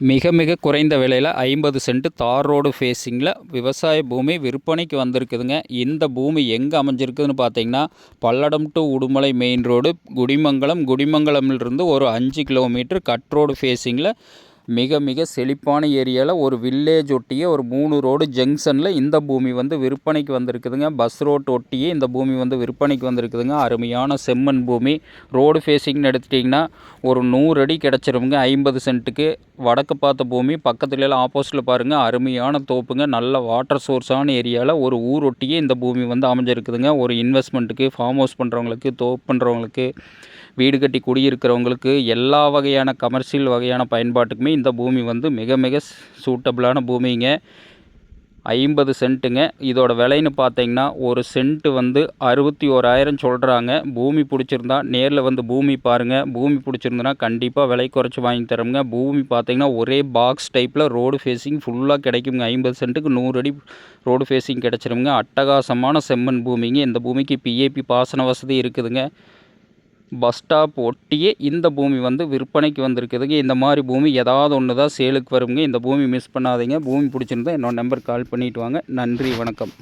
மிக மிக குறைந்த விலையில் 50 சென்ட் தார் ரோடு ஃபேஸிங்கில் விவசாய பூமி விற்பனைக்கு வந்திருக்குதுங்க. இந்த பூமி எங்கே அமைஞ்சிருக்குதுன்னு பார்த்தீங்கன்னா, Palladam to Udumalai main road, குடிமங்கலமிலிருந்து ஒரு 5 கிலோமீட்டர் கட் ரோடு ஃபேஸிங்கில் மிக மிக செழிப்பான ஏரியாவில் ஒரு வில்லேஜ் ஒட்டியே ஒரு 3 ரோடு ஜங்ஷனில் இந்த பூமி வந்து விற்பனைக்கு வந்திருக்குதுங்க. பஸ் ரோட் ஒட்டியே இந்த பூமி வந்து விற்பனைக்கு வந்திருக்குதுங்க. அருமையான செம்மண் பூமி. ரோடு ஃபேஸிங்னு எடுத்துட்டிங்கன்னா ஒரு 100 அடி கிடச்சிருங்க 50 சென்ட்டுக்கு. வடக்கு பார்த்த பூமி, பக்கத்துலலாம் ஆப்போசிட்டில் பாருங்கள் அருமையான தோப்புங்க. நல்ல வாட்டர் சோர்ஸான ஏரியாவில் ஒரு ஊர் ஒட்டியே இந்த பூமி வந்து அமைஞ்சிருக்குதுங்க. ஒரு இன்வெஸ்ட்மெண்ட்டுக்கு, ஃபார்ம் ஹவுஸ் பண்ணுறவங்களுக்கு, தோப்பு பண்ணுறவங்களுக்கு, வீடு கட்டி குடியிருக்கிறவங்களுக்கு, எல்லா வகையான கமர்ஷியல் வகையான பயன்பாட்டுக்குமே இந்த பூமி வந்து மிக மிக சூட்டபிளான பூமிங்க. 50 சென்ட்டுங்க. இதோட விலைன்னு பார்த்தீங்கன்னா ஒரு சென்ட்டு வந்து 61,000 சொல்கிறாங்க. பூமி பிடிச்சிருந்தா நேரில் வந்து பூமி பாருங்கள். பூமி பிடிச்சிருந்தனா கண்டிப்பாக விலை குறைச்சி வாங்கி தரோங்க. பூமி பார்த்தீங்கன்னா ஒரே பாக்ஸ் டைப்பில் ரோடு ஃபேஸிங் ஃபுல்லாக கிடைக்குங்க. 50 சென்ட்டுக்கு 100 அடி ரோடு ஃபேஸிங் கிடச்சிருங்க. அட்டகாசமான செம்மண் பூமிங்க. இந்த பூமிக்கு பிஏபி பாசன வசதி இருக்குதுங்க. பஸ் ஸ்டாப் ஒட்டியே இந்த பூமி வந்து விற்பனைக்கு வந்திருக்குதுங்க. இந்த மாதிரி பூமி ஏதாவது ஒன்று தான் சேலுக்கு வருங்க. இந்த பூமி மிஸ் பண்ணாதீங்க. பூமி பிடிச்சிருந்தா என்னோட நம்பருக்கு கால் பண்ணிவிட்டு வாங்க. நன்றி, வணக்கம்.